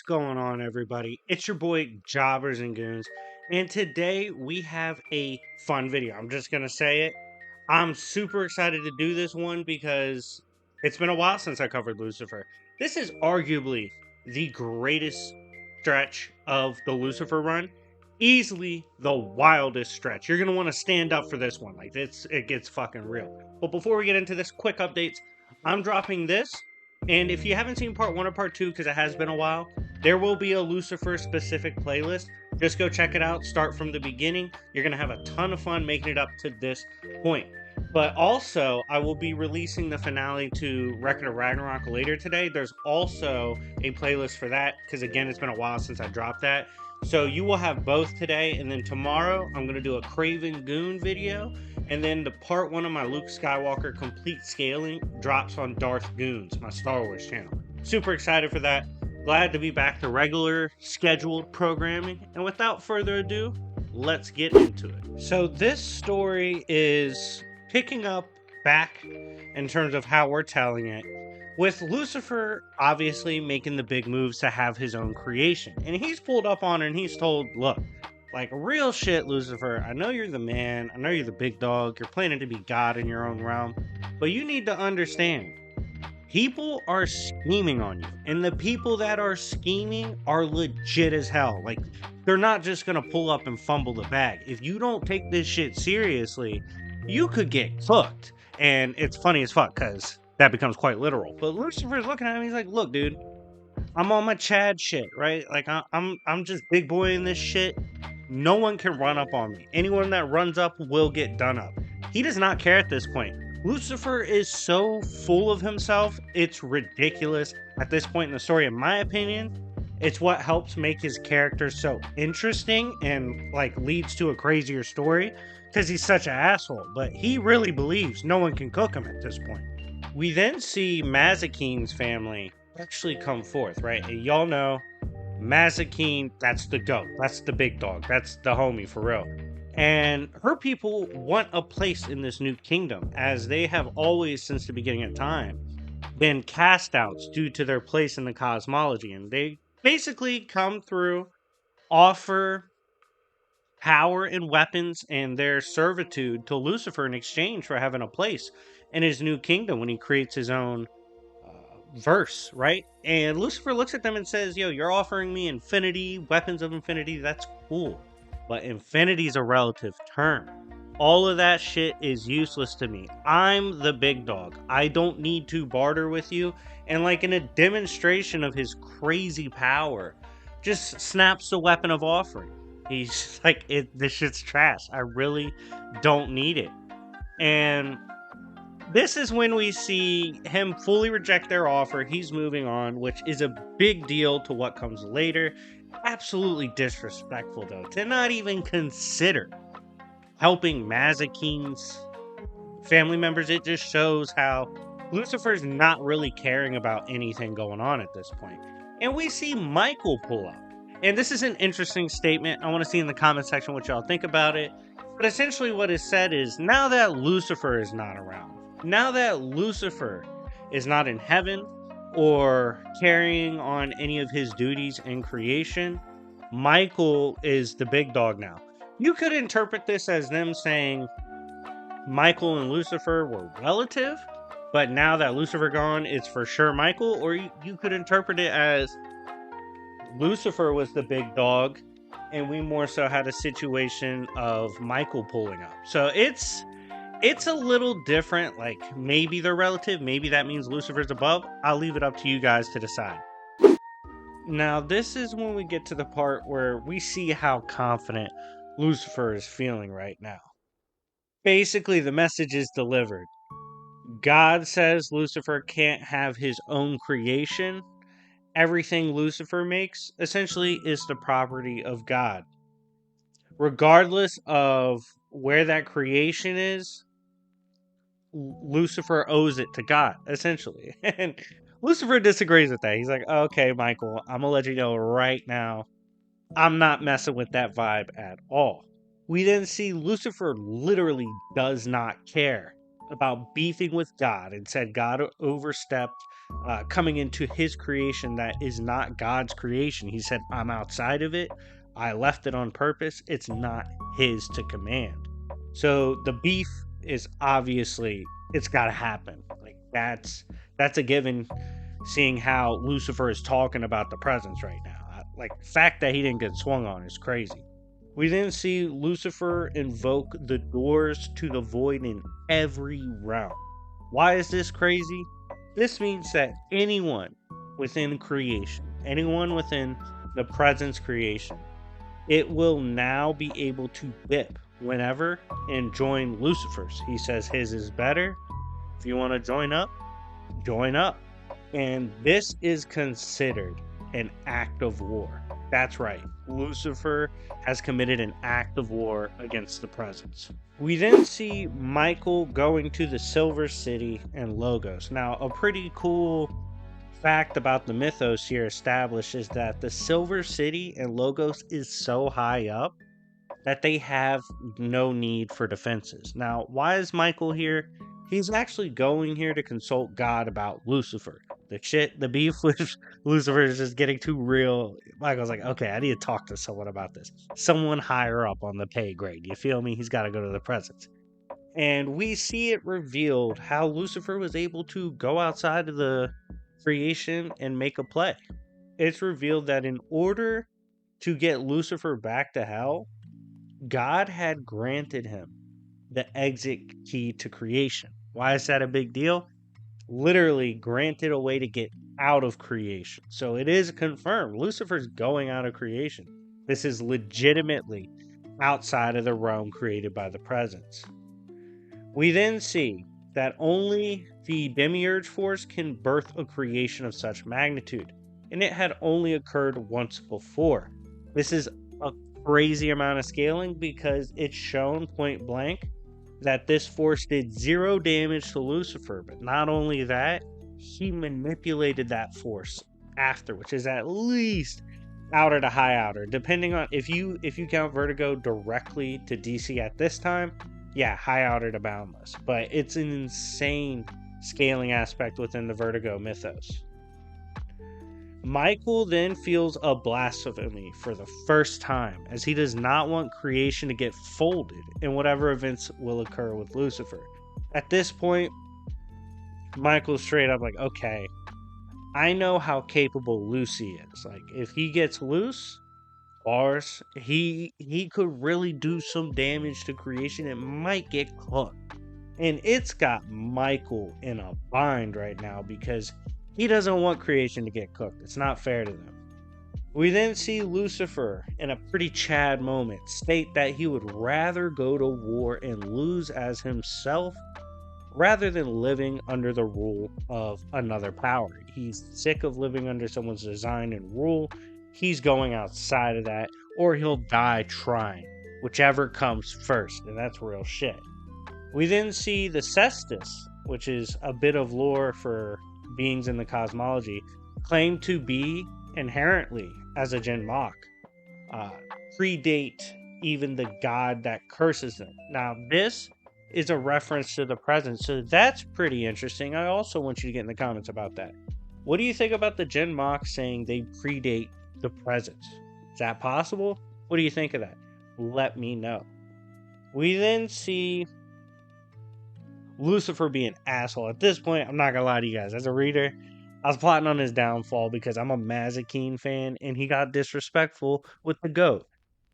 going on, everybody? It's your boy Jobbers and Goons, and today we have a fun video. I'm just gonna say it. I'm super excited to do this one because it's been a while since I covered Lucifer. This is arguably the greatest stretch of the Lucifer run, easily the wildest stretch. You're gonna want to stand up for this one. Like it gets fucking real. But before we get into this, quick updates. I'm dropping this. And if you haven't seen part 1 or part 2, because it has been a while, there will be a Lucifer specific playlist. Just go check it out. Start from the beginning. You're going to have a ton of fun making it up to this point. But also, I will be releasing the finale to Record of Ragnarok later today. There's also a playlist for that, because again, it's been a while since I dropped that. So you will have both today, and then tomorrow I'm going to do a Craven Goon video. And then the part 1 of my Luke Skywalker complete scaling drops on Darth Goons, my Star Wars channel. Super excited for that. Glad to be back to regular scheduled programming. And without further ado, let's get into it. So this story is picking up back in terms of how we're telling it, with Lucifer obviously making the big moves to have his own creation. And he's pulled up on it and he's told, look, like real shit, Lucifer, I know you're the man, I know you're the big dog, you're planning to be God in your own realm, but you need to understand, people are scheming on you, and the people that are scheming are legit as hell. Like, they're not just gonna pull up and fumble the bag. If you don't take this shit seriously, you could get cooked. And it's funny as fuck, because that becomes quite literal. But Lucifer's looking at him, he's like, look, dude, I'm on my Chad shit, right? Like, I'm just big boy in this shit. No one can run up on me. Anyone that runs up will get done up. He does not care at this point. Lucifer is so full of himself, it's ridiculous at this point in the story. In my opinion, it's what helps make his character so interesting and like leads to a crazier story, because he's such an asshole. But he really believes no one can cook him at this point. We then see Mazikeen's family actually come forth, right? And y'all know Mazikeen, that's the goat, that's the big dog, that's the homie for real. And her people want a place in this new kingdom, as they have always, since the beginning of time, been cast outs due to their place in the cosmology. And they basically come through, offer power and weapons and their servitude to Lucifer in exchange for having a place in his new kingdom when he creates his own verse, right? And Lucifer looks at them and says, yo, you're offering me infinity, weapons of infinity, that's cool, but infinity is a relative term. All of that shit is useless to me. I'm the big dog. I don't need to barter with you. And like in a demonstration of his crazy power, just snaps the weapon of offering. He's like, this shit's trash, I really don't need it. And this is when we see him fully reject their offer. He's moving on, which is a big deal to what comes later. Absolutely disrespectful, though, to not even consider helping Mazikeen's family members. It just shows how Lucifer's not really caring about anything going on at this point. And we see Michael pull up. And this is an interesting statement. I want to see in the comment section what y'all think about it. But essentially what is said is, now that Lucifer is not around, now that Lucifer is not in heaven or carrying on any of his duties in creation, Michael is the big dog now. You could interpret this as them saying Michael and Lucifer were relative, but now that Lucifer gone, it's for sure Michael. Or you could interpret it as Lucifer was the big dog, and we more so had a situation of Michael pulling up. So it's a little different. Like, maybe they're relative, maybe that means Lucifer's above. I'll leave it up to you guys to decide. Now, this is when we get to the part where we see how confident Lucifer is feeling right now. Basically, the message is delivered. God says Lucifer can't have his own creation. Everything Lucifer makes essentially is the property of God. Regardless of where that creation is, Lucifer owes it to God, essentially. And Lucifer disagrees with that. He's like, okay, Michael, I'm gonna let you know right now, I'm not messing with that vibe at all. We then see Lucifer literally does not care about beefing with God and said God overstepped coming into his creation that is not God's creation. He said, I'm outside of it. I left it on purpose. It's not his to command. So the beef is obviously it's got to happen. Like that's a given. Seeing how Lucifer is talking about the presence right now, like the fact that he didn't get swung on is crazy. We then see Lucifer invoke the doors to the void in every realm. Why is this crazy? This means that anyone within creation, anyone within the presence creation, it will now be able to dip whenever and join Lucifer's. He says his is better. If you want to join up, join up. And this is considered an act of war. That's right. Lucifer has committed an act of war against the presence. We then see Michael going to the Silver City and Logos. Now, a pretty cool fact about the mythos here establishes that the Silver City and Logos is so high up that they have no need for defenses. Now, why is Michael here? He's actually going here to consult God about Lucifer. The beef with Lucifer is just getting too real. Michael's like, okay, I need to talk to someone about this. Someone higher up on the pay grade. You feel me? He's got to go to the presence. And we see it revealed how Lucifer was able to go outside of the creation and make a play. It's revealed that in order to get Lucifer back to hell, God had granted him the exit key to creation. Why is that a big deal? Literally granted a way to get out of creation. So it is confirmed. Lucifer's going out of creation. This is legitimately outside of the realm created by the presence. We then see that only the Demiurge force can birth a creation of such magnitude, and it had only occurred once before. This is a crazy amount of scaling because it's shown point blank that this force did 0 damage to Lucifer, but not only that, he manipulated that force after, which is at least outer to high outer, depending on if you count Vertigo directly to DC at this time. Yeah, high outer to boundless, but it's an insane scaling aspect within the Vertigo mythos. Michael then feels a blasphemy for the first time, as he does not want creation to get folded in whatever events will occur with Lucifer. At this point, Michael's straight up like, okay, I know how capable Lucy is. Like, if he gets loose, bars, he could really do some damage to creation. It might get cooked. And it's got Michael in a bind right now because he doesn't want creation to get cooked. It's not fair to them. We then see Lucifer, in a pretty Chad moment, state that he would rather go to war and lose as himself rather than living under the rule of another power. He's sick of living under someone's design and rule. He's going outside of that, or he'll die trying, whichever comes first, and that's real shit. We then see the Cestus, which is a bit of lore for beings in the cosmology, claim to be inherently as a Jinn Mach, predate even the god that curses them. Now, this is a reference to the present, so that's pretty interesting. I also want you to get in the comments about that. What do you think about the Jinn Mach saying they predate the presence? Is that possible? What do you think of that? Let me know. We then see Lucifer be an asshole. At this point, I'm not gonna lie to you guys, as a reader, I was plotting on his downfall because I'm a Mazikeen fan and he got disrespectful with the goat.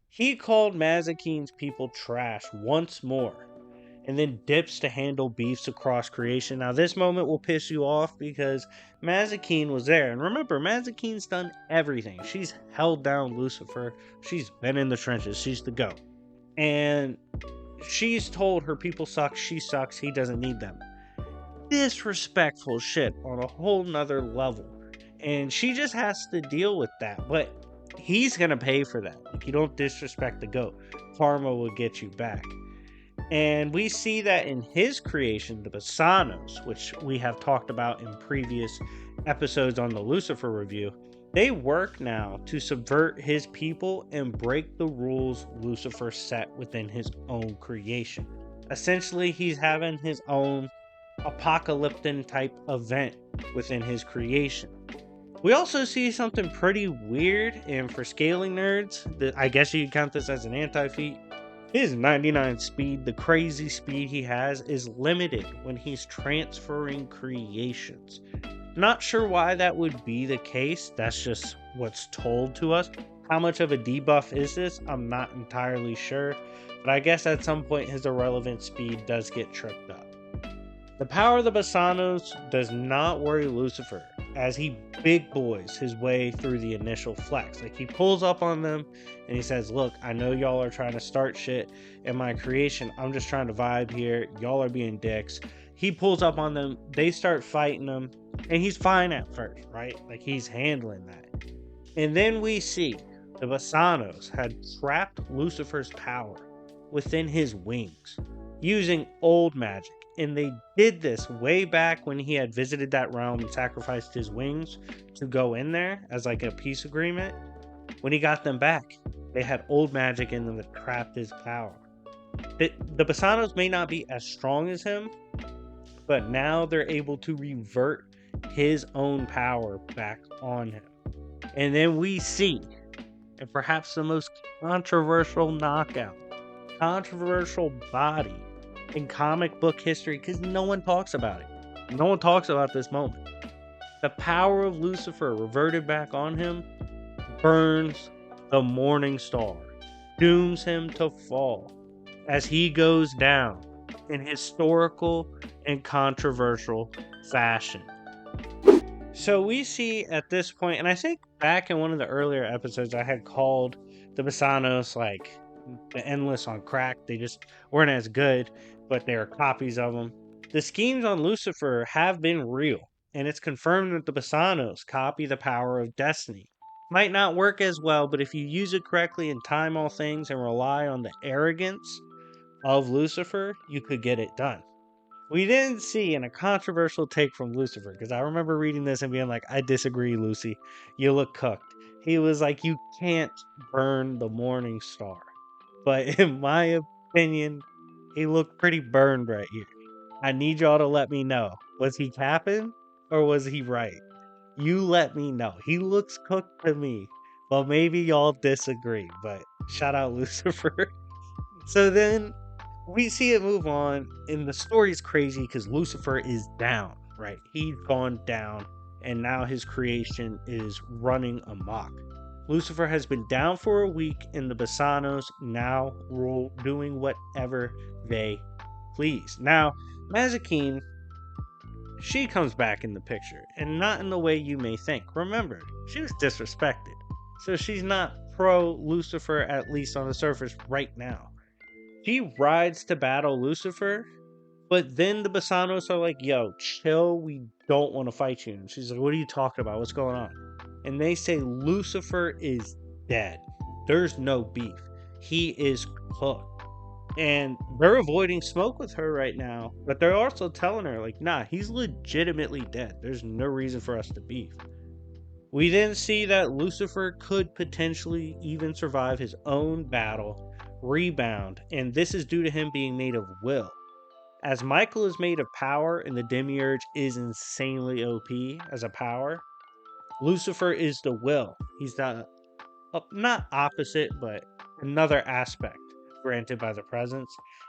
He called Mazikeen's people trash once more and then dips to handle beefs across creation. Now, this moment will piss you off because Mazikeen was there. And remember, Mazikeen's done everything. She's held down Lucifer. She's been in the trenches. She's the goat. And she's told her people suck, she sucks, he doesn't need them. Disrespectful shit on a whole nother level. And she just has to deal with that. But he's gonna pay for that. If you don't disrespect the goat, karma will get you back. And we see that in his creation, the Banos, which we have talked about in previous episodes on the Lucifer review, they work now to subvert his people and break the rules Lucifer set within his own creation. Essentially, he's having his own apocalyptic type event within his creation. We also see something pretty weird, and for scaling nerds, I guess you could count this as an anti-feat. His 99 speed, the crazy speed he has, is limited when he's transferring creations. Not sure why that would be the case, that's just what's told to us. How much of a debuff is this? I'm not entirely sure, but I guess at some point his irrelevant speed does get tripped up. The power of the Basanos does not worry Lucifer, as he big boys his way through the initial flex. Like, he pulls up on them and he says, look, I know y'all are trying to start shit in my creation. I'm just trying to vibe here. Y'all are being dicks. He pulls up on them. They start fighting him. And he's fine at first, right? Like, he's handling that. And then we see the Basanos had trapped Lucifer's power within his wings using old magic. And they did this way back when he had visited that realm and sacrificed his wings to go in there as like a peace agreement. When he got them back, they had old magic in them that trapped his power. The Basanos may not be as strong as him, but now they're able to revert his own power back on him. And then we see, and perhaps the most controversial knockout, controversial body in comic book history, because no one talks about it. No one talks about this moment. The power of Lucifer reverted back on him burns the Morningstar, dooms him to fall as he goes down in historical and controversial fashion. So we see at this point, and I think back in one of the earlier episodes I had called the Basanos like the Endless on crack. They just weren't as good, but they are copies of them. The schemes on Lucifer have been real, and it's confirmed that the Basanos copy the power of destiny. Might not work as well, but if you use it correctly and time all things and rely on the arrogance of Lucifer, you could get it done. We didn't see in a controversial take from Lucifer, because I remember reading this and being like, I disagree, Lucy. You look cooked. He was like, you can't burn the Morningstar. But in my opinion, he looked pretty burned right here. I need y'all to let me know. Was he capping or was he right? You let me know. He looks cooked to me. Well, maybe y'all disagree, but shout out Lucifer. So then we see it move on, and the story's crazy because Lucifer is down, right? He's gone down, and now his creation is running amok. Lucifer has been down for a week, and the Basanos now rule, doing whatever they please. Now, Mazikeen, she comes back in the picture, and not in the way you may think. Remember, she was disrespected, so she's not pro-Lucifer, at least on the surface right now. She rides to battle Lucifer, but then the Basanos are like, yo, chill, we don't want to fight you. And she's like, what are you talking about? What's going on? And they say Lucifer is dead. There's no beef. He is cooked. And they're avoiding smoke with her right now, but they're also telling her, like, nah, he's legitimately dead. There's no reason for us to beef. We then see that Lucifer could potentially even survive his own battle, rebound, and this is due to him being made of will. As Michael is made of power and the Demiurge is insanely OP as a power, Lucifer is the will. He's the, not opposite, but another aspect granted by the presence.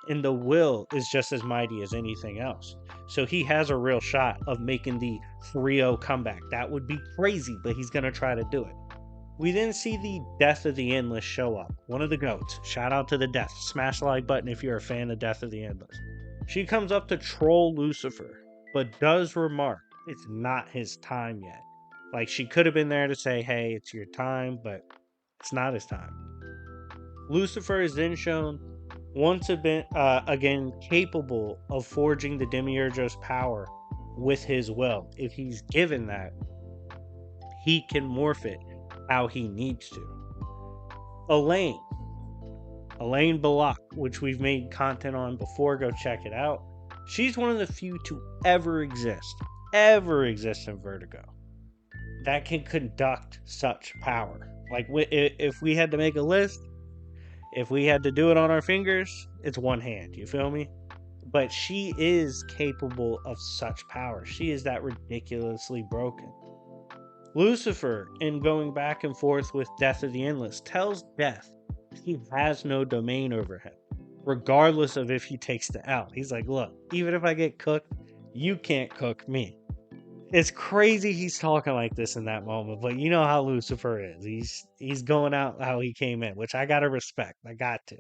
And the will is just as mighty as anything else. So he has a real shot of making the 3-0 comeback. That would be crazy, but he's going to try to do it. We then see the Death of the Endless show up. One of the goats. Shout out to the Death. Smash the like button if you're a fan of Death of the Endless. She comes up to troll Lucifer, but does remark it's not his time yet. Like, she could have been there to say, hey, it's your time, but it's not his time. Lucifer is then shown once again capable of forging the Demiurge's power with his will. If he's given that, he can morph it how he needs to. Elaine Balak, which we've made content on before, go check it out. She's one of the few to ever exist in Vertigo that can conduct such power. Like, if we had to make a list, if we had to do it on our fingers, it's one hand. You feel me? but she is capable of such power. She is that ridiculously broken. Lucifer, in going back and forth with Death of the Endless, tells Death he has no domain over him, regardless of if he takes the L. He's like, look, even if I get cooked, you can't cook me. It's crazy he's talking like this in that moment, but you know how Lucifer is. He's going out how he came in, which I gotta respect. I got to.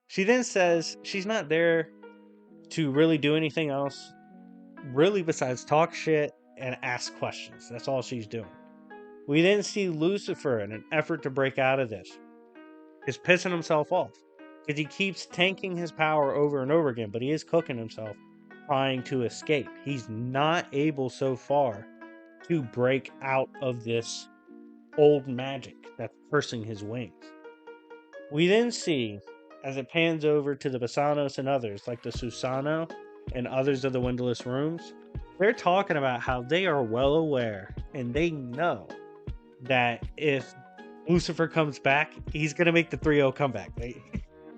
She then says she's not there to really do anything else, really, besides talk shit and ask questions. That's all she's doing. We then see Lucifer, in an effort to break out of this, is pissing himself off because he keeps tanking his power over and over again, but he is cooking himself trying to escape. He's not able so far to break out of this old magic that's cursing his wings. We then see, as it pans over to the Basanos and others, like the Susano and others of the Windowless Rooms, they're talking about how they are well aware and they know that if Lucifer comes back, he's going to make the 3-0 comeback.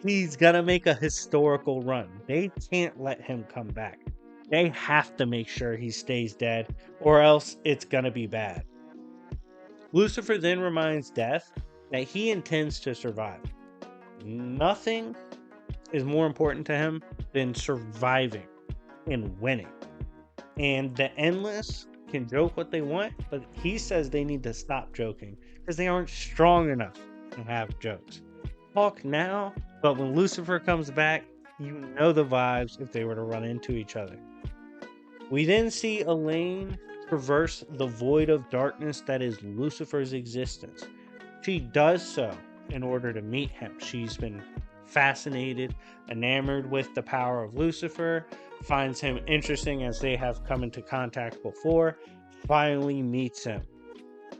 He's going to make a historical run. They can't let him come back. They have to make sure he stays dead, or else it's going to be bad. Lucifer then reminds Death that he intends to survive. Nothing is more important to him than surviving and winning. And the Endless can joke what they want, but he says they need to stop joking because they aren't strong enough to have jokes. Talk now, but when Lucifer comes back, you know the vibes if they were to run into each other. We then see Elaine traverse the void of darkness that is Lucifer's existence. She does so in order to meet him. She's been fascinated, enamored with the power of Lucifer, finds him interesting as they have come into contact before, finally meets him.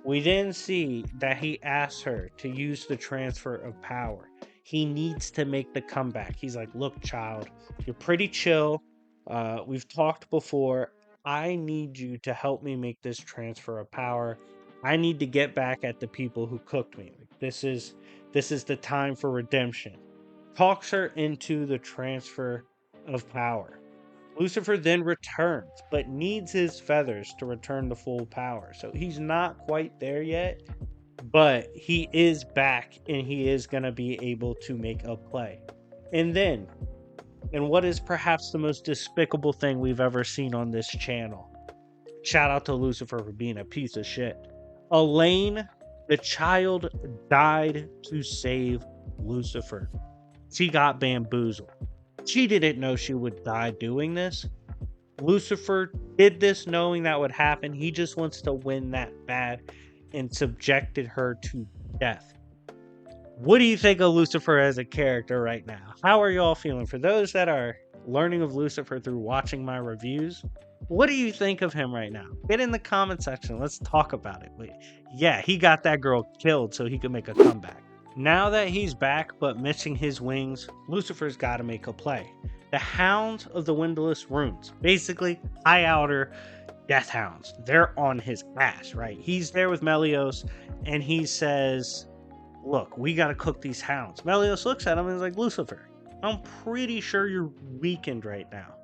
We then see that he asks her to use the transfer of power. He needs to make the comeback. He's like, look, child, you're pretty chill. We've talked before. I need you to help me make this transfer of power. I need to get back at the people who cooked me. This is the time for redemption. Talks her into the transfer of power. Lucifer then returns, but needs his feathers to return the full power. So he's not quite there yet, but he is back and he is going to be able to make a play. And then, and what is perhaps the most despicable thing we've ever seen on this channel, shout out to Lucifer for being a piece of shit. Elaine, the child, died to save Lucifer. She got bamboozled. She didn't know she would die doing this. Lucifer did this knowing that would happen. He just wants to win that bad and subjected her to death. What do you think of Lucifer as a character right now? How are y'all feeling? For those that are learning of Lucifer through watching my reviews, what do you think of him right now? Get in the comment section. Let's talk about it. Wait, yeah, he got that girl killed so he could make a comeback. Now that he's back but missing his wings, Lucifer's got to make a play. The Hounds of the Windowless Rooms, basically high outer death hounds, they're on his ass, right? He's there with Melios and he says, look, we got to cook these hounds. Melios looks at him and is like, Lucifer, I'm pretty sure you're weakened right now.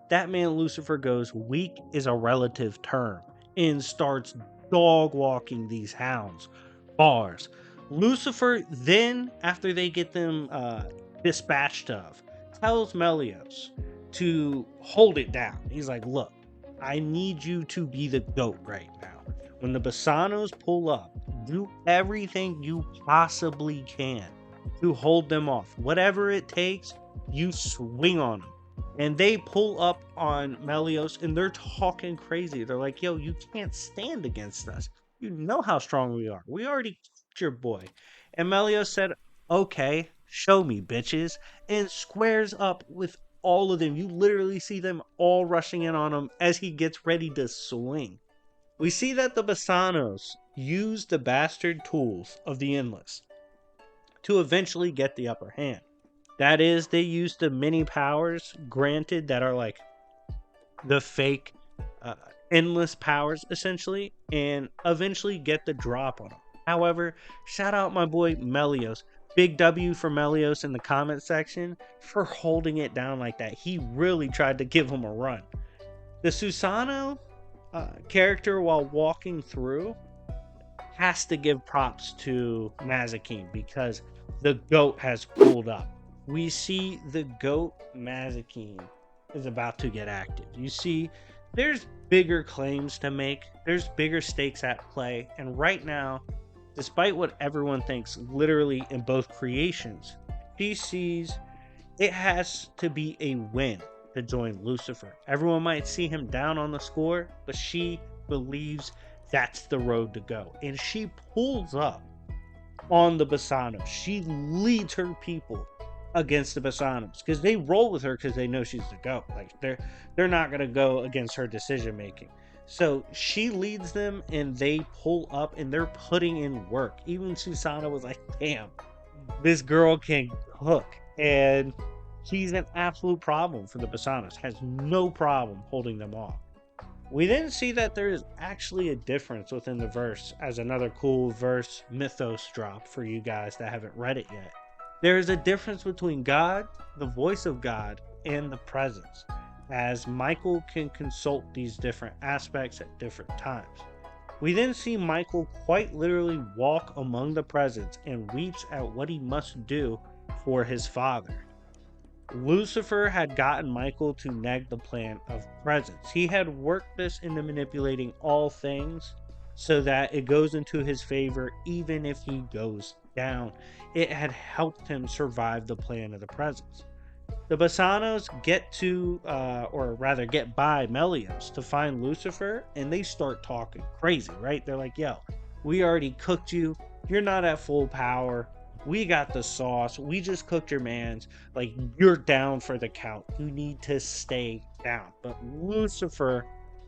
That man Lucifer goes, weak is a relative term, and starts dog walking these hounds. Bars. Lucifer then, after they get them dispatched of, tells Melios to hold it down. He's like, look, I need you to be the GOAT right now. When the Basanos pull up, do everything you possibly can to hold them off. Whatever it takes, you swing on them. And they pull up on Melios and they're talking crazy. They're like, yo, you can't stand against us. You know how strong we are. We already kicked your boy. And Melios said, okay, show me, bitches. And squares up with all of them. You literally see them all rushing in on him as he gets ready to swing. We see that the Basanos use the bastard tools of the Endless to eventually get the upper hand. That is, they use the mini powers granted that are like the fake endless powers essentially, and eventually get the drop on them. However, shout out my boy Melios Big W for Melios in the comment section for holding it down like that. He really tried to give him a run. The Susano character, while walking through, has to give props to Mazikeen because the GOAT has pulled up. We see the GOAT Mazikeen is about to get active. You see, there's bigger claims to make, there's bigger stakes at play, and right now, despite what everyone thinks literally in both creations, she sees it has to be a win to join Lucifer. Everyone might see him down on the score, but she believes that's the road to go. And she pulls up on the Basanos. She leads her people against the Basanos because they roll with her because they know she's the GOAT. Like they're not gonna go against her decision making. So she leads them and they pull up and they're putting in work. Even Susana was like, damn, this girl can cook. And she's an absolute problem for the Basanos. Has no problem holding them off. We then see that there is actually a difference within the verse as another cool verse mythos drop for you guys that haven't read it yet. There is a difference between God, the voice of God, and the presence, as Michael can consult these different aspects at different times. We then see Michael quite literally walk among the presence and weeps at what he must do for his father. Lucifer had gotten Michael to neg the plan of presence. He had worked this into manipulating all things so that it goes into his favor even if he goes down. It had helped him survive the plan of the presence. The Basanos get to, or rather get by Melios to find Lucifer, and they start talking crazy, right? They're like, yo, we already cooked you. You're not at full power. We got the sauce. We just cooked your mans. Like, you're down for the count. You need to stay down. But Lucifer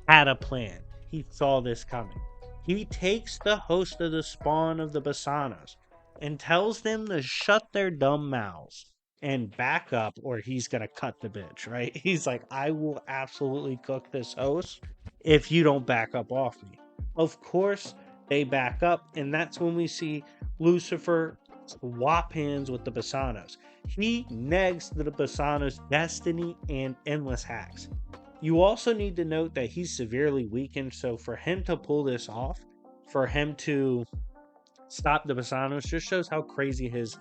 had a plan. He saw this coming. He takes the host of the spawn of the Basanos and tells them to shut their dumb mouths and back up or he's going to cut the bitch, right? He's like, I will absolutely cook this host if you don't back up off me. Of course, they back up, and that's when we see Lucifer swap hands with the Basanos. He negs the Basanos' destiny and endless hacks. You also need to note that he's severely weakened, so for him to pull this off, for him to stop the Basanos, just shows how crazy his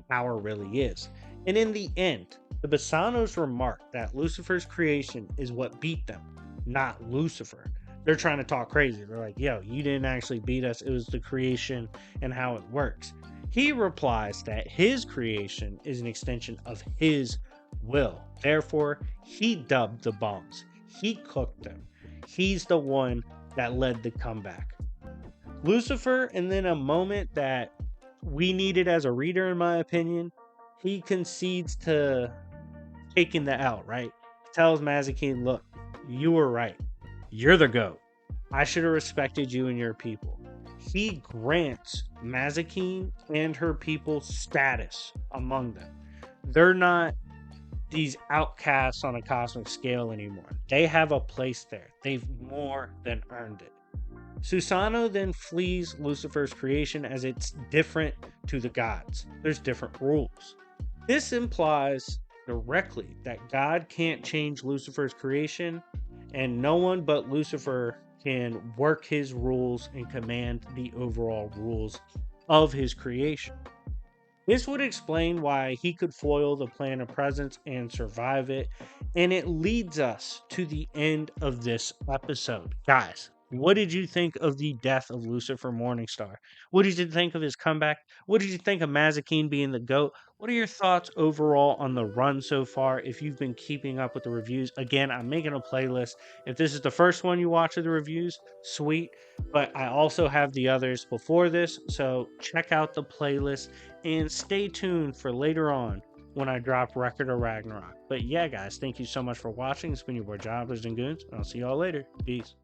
power really is. And in the end, the Basanos remark that Lucifer's creation is what beat them, not Lucifer. They're trying to talk crazy. They're like, yo, you didn't actually beat us. It was the creation and how it works. He replies that his creation is an extension of his will. Therefore, he dubbed the bums. He cooked them. He's the one that led the comeback. Lucifer, and then a moment that we needed as a reader, in my opinion, he concedes to taking the L, right? Tells Mazikeen, look, you were right. You're the GOAT. I should have respected you and your people. He grants Mazikeen and her people status among them. They're not these outcasts on a cosmic scale anymore. They have a place there. They've more than earned it. Susano then flees Lucifer's creation as it's different to the gods. There's different rules. This implies directly that God can't change Lucifer's creation, and no one but Lucifer can work his rules and command the overall rules of his creation. This would explain why he could foil the plan of presence and survive it, and it leads us to the end of this episode. Guys, what did you think of the death of Lucifer Morningstar? What did you think of his comeback? What did you think of Mazikeen being the GOAT? What are your thoughts overall on the run so far? If you've been keeping up with the reviews, again, I'm making a playlist. If this is the first one you watch of the reviews, sweet. But I also have the others before this, so check out the playlist and stay tuned for later on when I drop Record of Ragnarok. But yeah, guys, thank you so much for watching. It's been your boy Joblers and Goons, and I'll see y'all later. Peace.